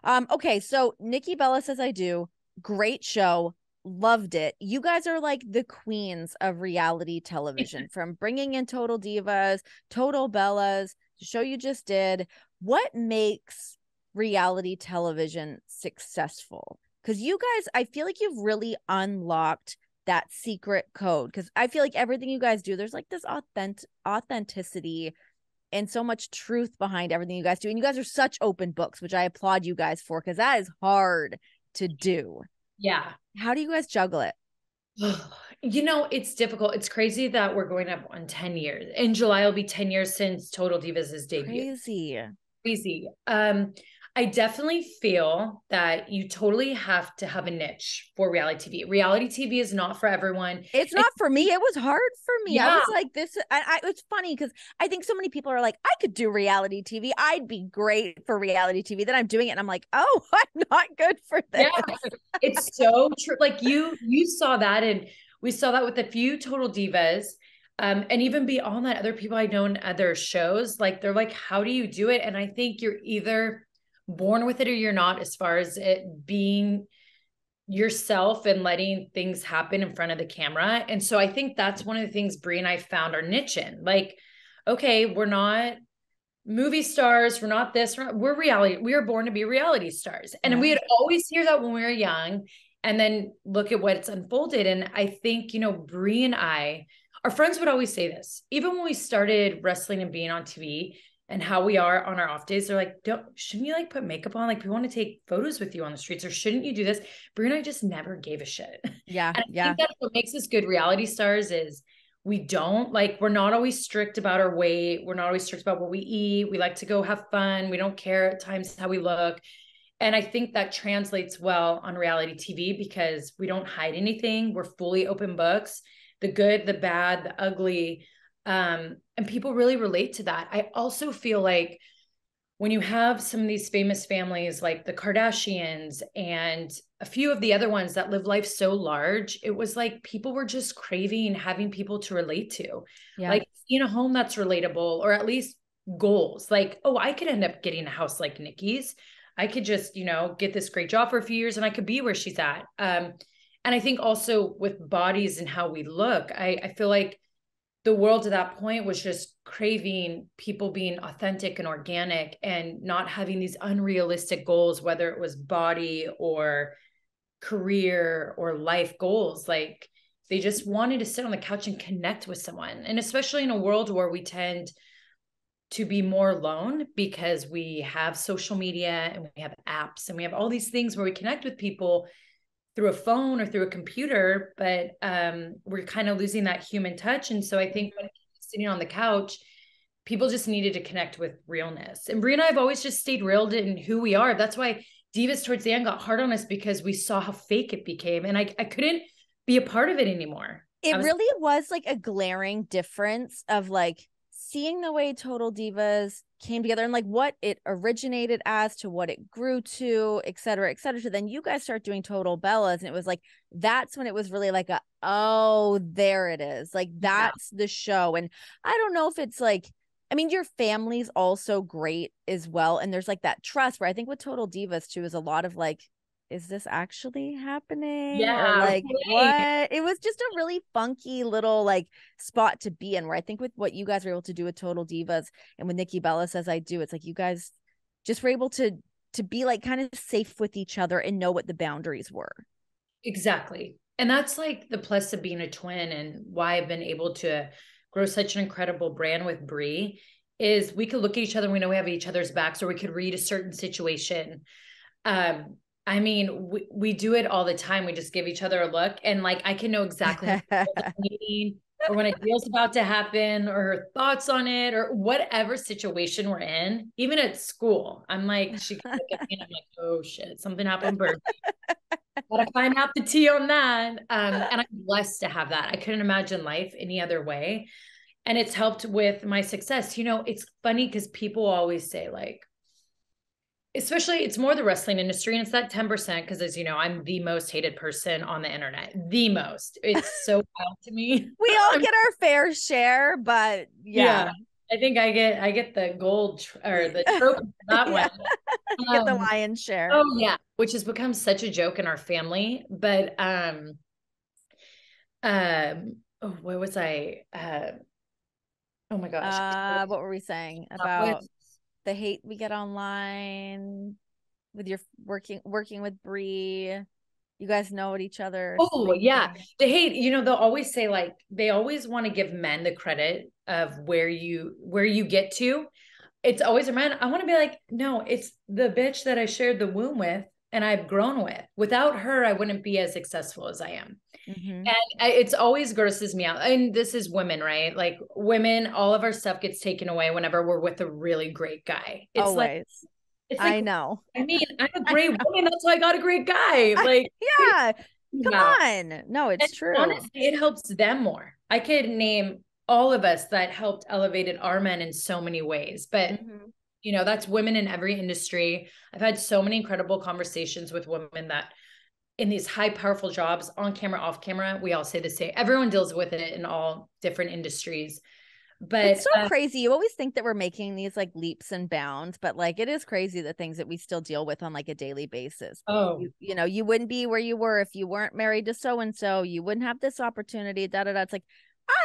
Okay, so Nikki Bella Says I Do. Great show. Loved it. You guys are like the queens of reality television, from bringing in Total Divas, Total Bellas, the show you just did. What makes reality television successful? Because you guys, I feel like you've really unlocked that secret code. Because I feel like everything you guys do, there's like this authenticity and so much truth behind everything you guys do. And you guys are such open books, which I applaud you guys for, because that is hard to do. Yeah. How do you guys juggle it? It's difficult. It's crazy that we're going up on 10 years. In July, it'll be 10 years since Total Divas' debut. Crazy. Crazy. I definitely feel that you totally have to have a niche for reality TV. Reality TV is not for everyone. It's not for me. It was hard for me. I Yeah. was like, it's funny because I think so many people are like, I could do reality TV. I'd be great for reality TV. Then I'm doing it and I'm like, oh, I'm not good for this. Yeah, it's so true. Like you saw that, and we saw that with a few Total Divas. And even beyond that, other people I know in other shows, like they're like, how do you do it? And I think you're either born with it or you're not, as far as it being yourself and letting things happen in front of the camera. And so I think that's one of the things Brie and I found our niche in. Like, okay, we're not movie stars, we're not this, we're reality. We are born to be reality stars. And Yeah. we had always hear that when we were young, and then look at what's unfolded. And I think, Brie and I, our friends would always say this, even when we started wrestling and being on TV and how we are on our off days, they're like, shouldn't you like put makeup on? Like, we want to take photos with you on the streets, or shouldn't you do this? Brie and I just never gave a shit. Yeah. And I Yeah. think that's what makes us good reality stars is we're not always strict about our weight. We're not always strict about what we eat. We like to go have fun. We don't care at times how we look. And I think that translates well on reality TV because we don't hide anything. We're fully open books, the good, the bad, the ugly. And people really relate to that. I also feel like when you have some of these famous families like the Kardashians and a few of the other ones that live life so large, it was like people were just craving having people to relate to. Yeah. Like in a home that's relatable, or at least goals. Like, oh, I could end up getting a house like Nikki's. I could just, get this great job for a few years and I could be where she's at. And I think also with bodies and how we look, I feel like the world at that point was just craving people being authentic and organic and not having these unrealistic goals, whether it was body or career or life goals. Like they just wanted to sit on the couch and connect with someone. And especially in a world where we tend to be more alone because we have social media and we have apps and we have all these things where we connect with people through a phone or through a computer, but we're kind of losing that human touch. And so I think when sitting on the couch, people just needed to connect with realness. And Brie and I have always just stayed real in who we are. That's why Divas towards the end got hard on us, because we saw how fake it became. And I couldn't be a part of it anymore. It really was like a glaring difference of like seeing the way Total Divas came together and like what it originated as to what it grew to, et cetera, et cetera. So then you guys start doing Total Bellas, and it was like, that's when it was really like oh, there it is. Like that's the show. And I don't know if it's like, I mean, your family's also great as well. And there's like that trust where I think with Total Divas too is a lot of like, is this actually happening? Yeah, Or like right. what? It was just a really funky little like spot to be in, where I think with what you guys were able to do with Total Divas and when Nikki Bella Says I Do, it's like you guys just were able to be like kind of safe with each other and know what the boundaries were. Exactly. And that's like the plus of being a twin, and why I've been able to grow such an incredible brand with Brie is we could look at each other and we know we have each other's backs, or we could read a certain situation. I mean, we do it all the time. We just give each other a look, and like I can know exactly or when a deal's about to happen, or her thoughts on it, or whatever situation we're in. Even at school, I'm like, she can look at me and I'm like, oh shit, something happened. Gotta find out the tea on that. And I'm blessed to have that. I couldn't imagine life any other way. And it's helped with my success. It's funny because people always say, like, especially it's more the wrestling industry, and it's that 10%, because as you know, I'm the most hated person on the internet. The most. It's so wild to me. We all get our fair share, but yeah. I think I get the gold or the trophy for that Yeah. one. You get the Um, lion's share. oh yeah, which has become such a joke in our family. But oh, where was I? Oh my gosh. What were we saying That was- about the hate we get online with your working with Bree? You guys know what each other. It's Oh yeah, amazing. they hate. They'll always say like they always want to give men the credit of where you get to. It's always a man. I want to be like, no, it's the bitch that I shared the womb with and I've grown with. Without her, I wouldn't be as successful as I am. Mm-hmm. And it's always grosses me out. And this is women, right? Like women, all of our stuff gets taken away whenever we're with a really great guy. Always. It's like, I know. I mean, I'm a I great know. woman. That's why I got a great guy. Like, Yeah. Come about. on. No, And it's true. honestly, it helps them more. I could name all of us that helped elevated our men in so many ways. But Mm-hmm. that's women in every industry. I've had so many incredible conversations with women that in these high, powerful jobs, on camera, off camera, we all say the same. Everyone deals with it in all different industries. It's But so crazy. You always think that we're making these like leaps and bounds, but like it is crazy the things that we still deal with on like a daily basis. oh, You wouldn't be where you were if you weren't married to so and so. You wouldn't have this opportunity. Da da da. It's like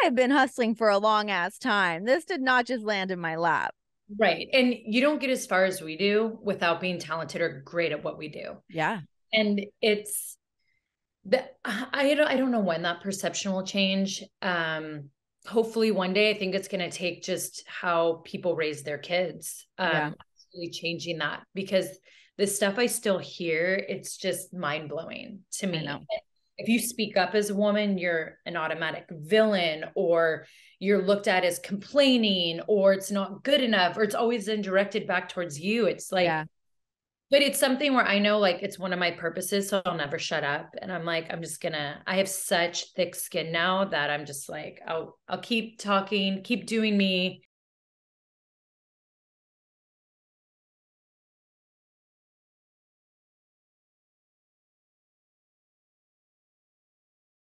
I've been hustling for a long ass time. This did not just land in my lap. right. And you don't get as far as we do without being talented or great at what we do. Yeah. And it's I don't know when that perception will change. Hopefully one day. I think it's going to take just how people raise their kids. Yeah. Really changing that, because the stuff I still hear, it's just mind blowing to I me. know. If you speak up as a woman, you're an automatic villain, or you're looked at as complaining, or it's not good enough, or it's always then directed back towards you. It's like, Yeah. but it's something where I know like it's one of my purposes, so I'll never shut up. And I'm like, I'm just gonna, I have such thick skin now that I'm just like, I'll keep talking, keep doing me.